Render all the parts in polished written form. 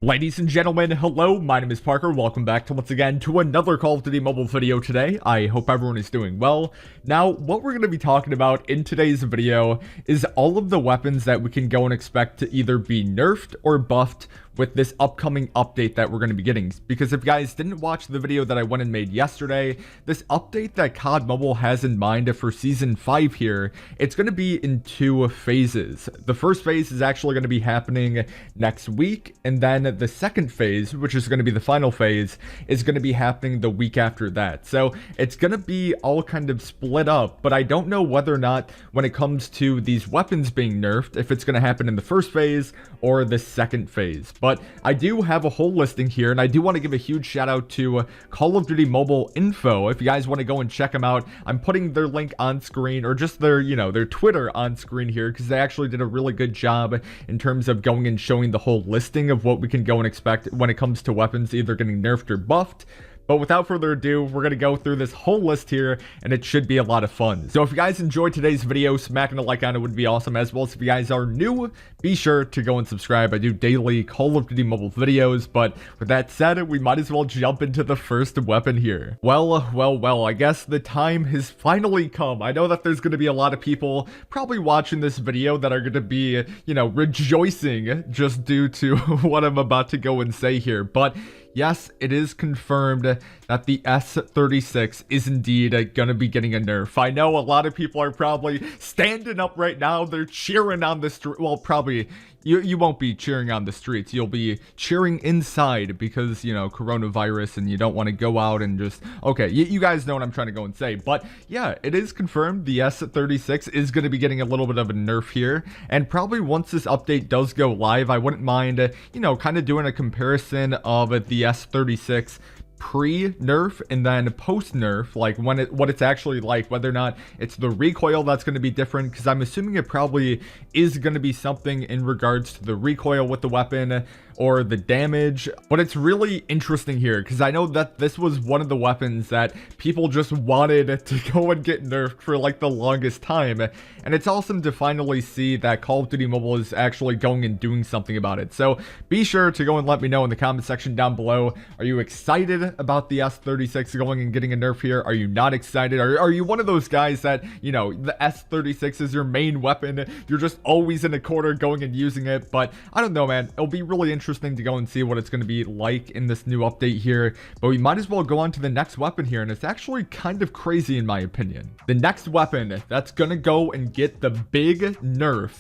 Ladies and gentlemen, hello, my name is Parker. Welcome back to once again to another Call of Duty mobile video today. I hope everyone is doing well. Now, what we're going to be talking about in today's video is all of the weapons that we can go and expect to either be nerfed or buffed with this upcoming update that we're going to be getting. Because if you guys didn't watch the video that I went and made yesterday, this update that COD Mobile has in mind for Season 5 here, it's going to be in two phases. The first phase is actually going to be happening next week, and then the second phase, which is going to be the final phase, is going to be happening the week after that. So it's going to be all kind of split up, but I don't know whether or not when it comes to these weapons being nerfed, if it's going to happen in the first phase or the second phase. But I do have a whole listing here, and I do want to give a huge shout out to Call of Duty Mobile Info. If you guys want to go and check them out, I'm putting their link on screen, or just their, their Twitter on screen here, because they actually did a really good job in terms of going and showing the whole listing of what we can go and expect when it comes to weapons either getting nerfed or buffed. But without further ado, we're going to go through this whole list here, and it should be a lot of fun. So if you guys enjoyed today's video, smacking a like on it would be awesome. As well as if you guys are new, be sure to go and subscribe. I do daily Call of Duty mobile videos, but with that said, we might as well jump into the first weapon here. Well, I guess the time has finally come. I know that there's going to be a lot of people probably watching this video that are going to be, rejoicing just due to what I'm about to go and say here. But yes, it is confirmed that the S36 is indeed gonna be getting a nerf. I know a lot of people are probably standing up right now. They're cheering on the street. Well, probably you won't be cheering on the streets. You'll be cheering inside because, coronavirus, and you don't want to go out and just, okay, you guys know what I'm trying to go and say. But yeah, it is confirmed the S36 is going to be getting a little bit of a nerf here. And probably once this update does go live, I wouldn't mind, kind of doing a comparison of the S36 pre-nerf and then post-nerf, like what it's actually like, whether or not it's the recoil that's going to be different, because I'm assuming it probably is going to be something in regards to the recoil with the weapon or the damage. But it's really interesting here because I know that this was one of the weapons that people just wanted to go and get nerfed for like the longest time, and it's awesome to finally see that Call of Duty Mobile is actually going and doing something about it. So be sure to go and let me know in the comment section down below. Are you excited about the S36 going and getting a nerf here? Are you not excited? Are you one of those guys that, the S36 is your main weapon, you're just always in a corner going and using it? But I don't know, man, it'll be really interesting to go and see what it's going to be like in this new update here. But we might as well go on to the next weapon here, and it's actually kind of crazy in my opinion. The next weapon that's gonna go and get the big nerf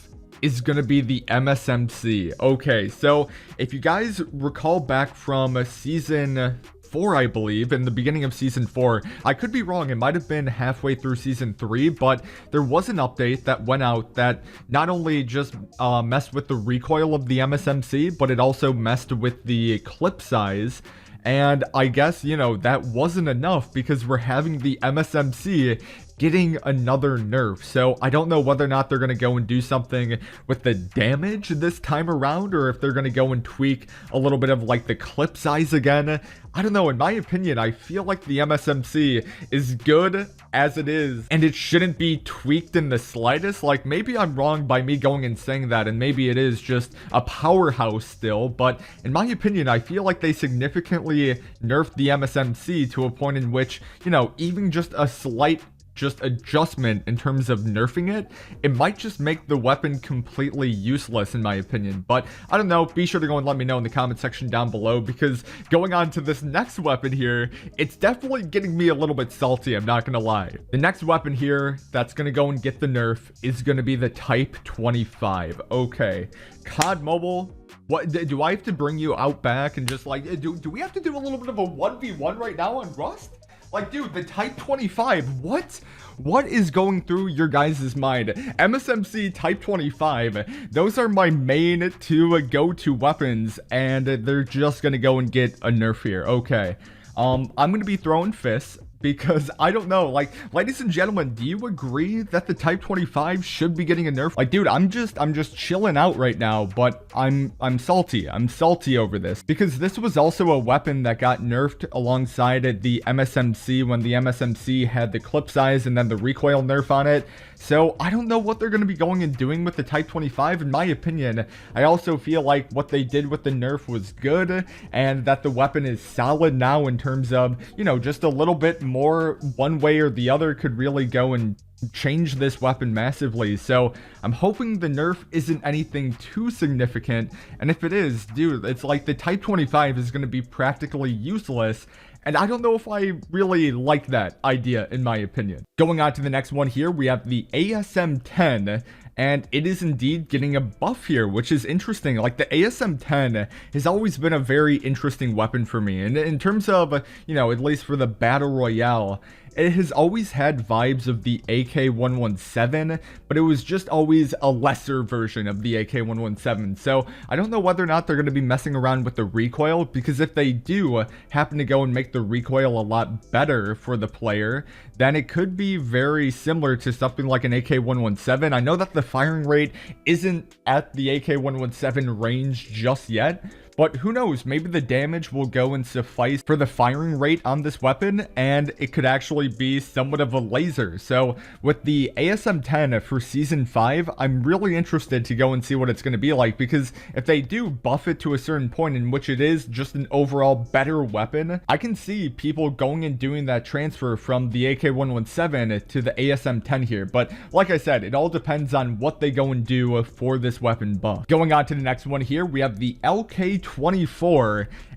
is going to be the MSMC. Okay, so if you guys recall back from Season 4, I believe, in the beginning of Season 4, I could be wrong, it might have been halfway through Season 3, but there was an update that went out that not only just messed with the recoil of the MSMC, but it also messed with the clip size. And I guess, that wasn't enough because we're having the MSMC getting another nerf. So I don't know whether or not they're going to go and do something with the damage this time around, or if they're going to go and tweak a little bit of like the clip size again. I don't know. In my opinion, I feel like the MSMC is good as it is, and it shouldn't be tweaked in the slightest. Like, maybe I'm wrong by me going and saying that, and maybe it is just a powerhouse still, but in my opinion, I feel like they significantly nerfed the MSMC to a point in which, even just a slight adjustment in terms of nerfing it, it might just make the weapon completely useless in my opinion. But I don't know, be sure to go and let me know in the comment section down below, because going on to this next weapon here, it's definitely getting me a little bit salty, I'm not gonna lie. The next weapon here that's gonna go and get the nerf is gonna be the Type 25. Okay, COD Mobile, what do I have to bring you out back and just like do we have to do a little bit of a 1v1 right now on Rust? Like, dude, the Type 25, what is going through your guys' mind? MSMC Type 25, those are my main two go-to weapons, and they're just gonna go and get a nerf here. Okay, I'm gonna be throwing fists, because I don't know, like, ladies and gentlemen, do you agree that the Type 25 should be getting a nerf? Like, dude, I'm just chilling out right now, but I'm salty. I'm salty over this because this was also a weapon that got nerfed alongside the MSMC when the MSMC had the clip size and then the recoil nerf on it. So I don't know what they're going to be going and doing with the Type 25. In my opinion, I also feel like what they did with the nerf was good and that the weapon is solid now in terms of, you know, just a little bit more one way or the other could really go and change this weapon massively. So I'm hoping the nerf isn't anything too significant, and if it is, dude, it's like the Type 25 is going to be practically useless. And I don't know if I really like that idea, in my opinion. Going on to the next one here, we have the ASM10, and it is indeed getting a buff here, which is interesting. Like, the ASM10 has always been a very interesting weapon for me. And in terms of, you know, at least for the Battle Royale, it has always had vibes of the AK-117, but it was just always a lesser version of the AK-117. So I don't know whether or not they're going to be messing around with the recoil, because if they do happen to go and make the recoil a lot better for the player, then it could be very similar to something like an AK-117. I know that the firing rate isn't at the AK-117 range just yet, but who knows, maybe the damage will go and suffice for the firing rate on this weapon, and it could actually be somewhat of a laser. So with the ASM10 for Season 5, I'm really interested to go and see what it's going to be like, because if they do buff it to a certain point in which it is just an overall better weapon, I can see people going and doing that transfer from the AK-117 to the ASM10 here. But like I said, it all depends on what they go and do for this weapon buff. Going on to the next one here, we have the LK24,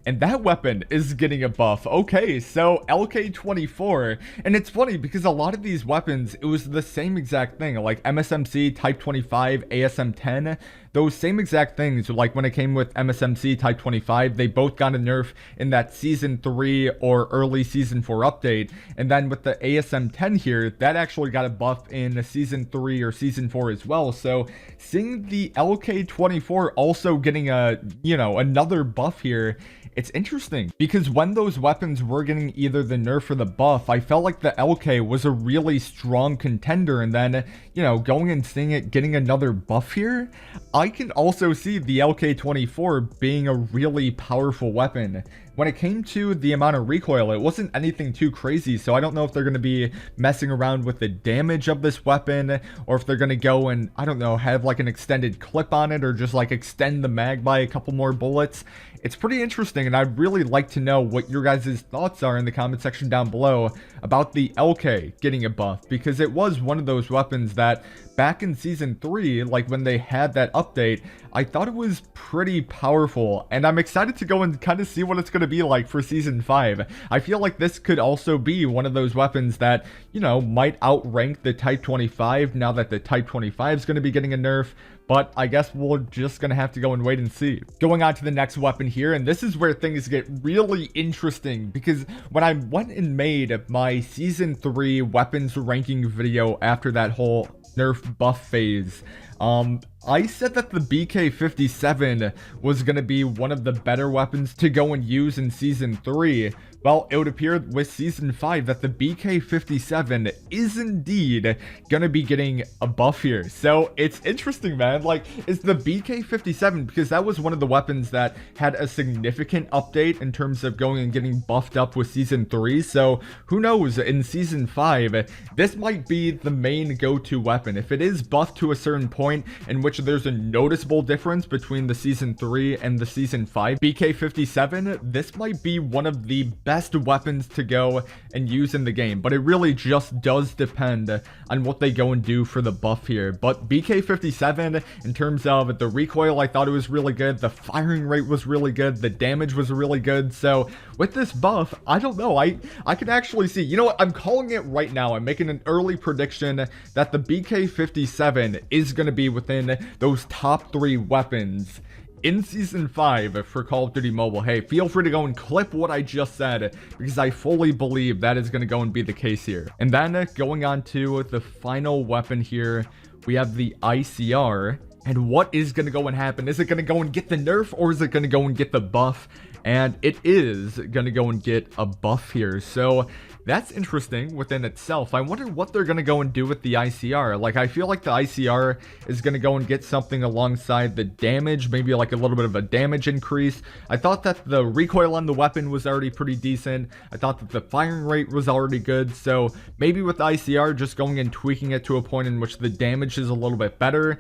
and that weapon is getting a buff. Okay, so LK24, and it's funny because a lot of these weapons, it was the same exact thing, like MSMC Type 25, ASM10, those same exact things. Like when it came with MSMC Type 25, they both got a nerf in that Season 3 or early Season 4 update, and then with the ASM10 here, that actually got a buff in Season 3 or Season 4 as well. So seeing the LK24 also getting a, you know, another buff here, it's interesting because when those weapons were getting either the nerf or the buff, I felt like the LK was a really strong contender, and then, you know, going and seeing it getting another buff here, I can also see the LK24 being a really powerful weapon. When it came to the amount of recoil, it wasn't anything too crazy, so I don't know if they're going to be messing around with the damage of this weapon, or if they're going to go and, I don't know, have like an extended clip on it, or just like extend the mag by a couple more bullets. It's pretty interesting, and I'd really like to know what your guys' thoughts are in the comment section down below about the LK getting a buff, because it was one of those weapons that back in Season 3, like when they had that update, I thought it was pretty powerful, and I'm excited to go and kind of see what it's going to be like for Season 5. I feel like this could also be one of those weapons that, you know, might outrank the Type 25 now that the Type 25 is going to be getting a nerf. But I guess we're just going to have to go and wait and see. Going on to the next weapon here, and this is where things get really interesting, because when I went and made my Season 3 weapons ranking video after that whole nerf buff phase, I said that the BK57 was going to be one of the better weapons to go and use in Season 3. Well, it would appear with Season 5 that the BK57 is indeed going to be getting a buff here. So it's interesting, man. Like, it's the BK57, because that was one of the weapons that had a significant update in terms of going and getting buffed up with Season 3. So who knows, in Season 5, this might be the main go-to weapon. If it is buffed to a certain point in which there's a noticeable difference between the Season 3 and the Season 5 BK57, this might be one of the best weapons to go and use in the game. But it really just does depend on what they go and do for the buff here. But BK57, in terms of the recoil, I thought it was really good. The firing rate was really good. The damage was really good. So with this buff, I don't know. I can actually see, you know what, I'm calling it right now. I'm making an early prediction that the BK57 is going to be within those top 3 weapons in Season 5 for Call of Duty Mobile. Hey, feel free to go and clip what I just said, because I fully believe that is going to go and be the case here. And then going on to the final weapon here, we have the ICR. And what is going to go and happen? Is it going to go and get the nerf, or is it going to go and get the buff? And it is going to go and get a buff here. So that's interesting within itself. I wonder what they're going to go and do with the ICR. Like, I feel like the ICR is going to go and get something alongside the damage, maybe like a little bit of a damage increase. I thought that the recoil on the weapon was already pretty decent. I thought that the firing rate was already good. So maybe with the ICR, just going and tweaking it to a point in which the damage is a little bit better.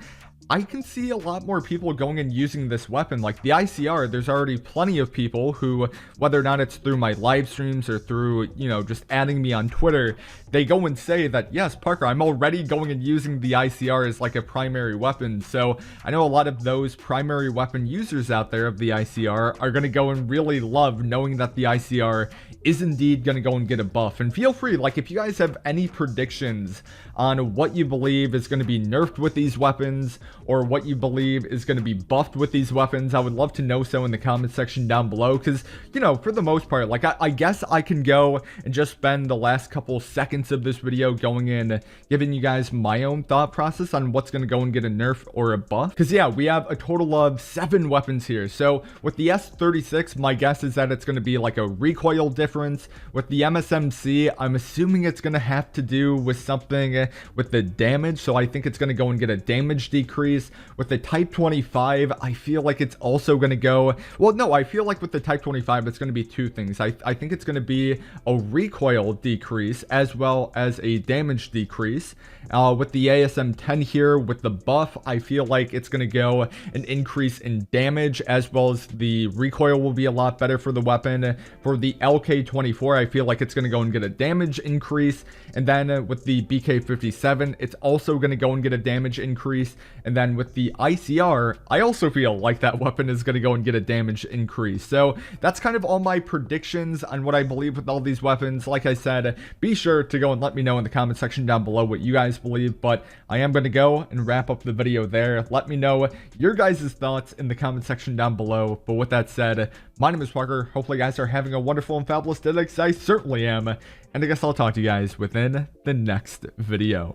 I can see a lot more people going and using this weapon. Like the ICR, there's already plenty of people who, whether or not it's through my live streams or through, you know, just adding me on Twitter, they go and say that, yes, Parker, I'm already going and using the ICR as like a primary weapon. So I know a lot of those primary weapon users out there of the ICR are going to go and really love knowing that the ICR is indeed going to go and get a buff. And feel free, like, if you guys have any predictions on what you believe is going to be nerfed with these weapons, or what you believe is going to be buffed with these weapons, I would love to know so in the comment section down below. Because, you know, for the most part, like, I guess I can go and just spend the last couple seconds of this video going in, giving you guys my own thought process on what's going to go and get a nerf or a buff. Because, yeah, we have a total of 7 weapons here. So with the S36, my guess is that it's going to be like a recoil difference. With the MSMC, I'm assuming it's going to have to do with something with the damage. So I think it's going to go and get a damage decrease. With the Type 25, I feel like it's also going to go, well, no, I feel like with the Type 25, it's going to be 2 things. I think it's going to be a recoil decrease as well as a damage decrease. With the ASM10 here, with the buff, I feel like it's going to go an increase in damage, as well as the recoil will be a lot better for the weapon. For the LK24, I feel like it's going to go and get a damage increase. And then with the BK57, it's also going to go and get a damage increase. And then with the ICR, I also feel like that weapon is going to go and get a damage increase. So that's kind of all my predictions on what I believe with all these weapons. Like I said, be sure to go and let me know in the comment section down below what you guys believe. But I am going to go and wrap up the video there. Let me know your guys' thoughts in the comment section down below. But with that said, my name is Parker. Hopefully you guys are having a wonderful and fabulous day, because I certainly am. And I guess I'll talk to you guys within the next video.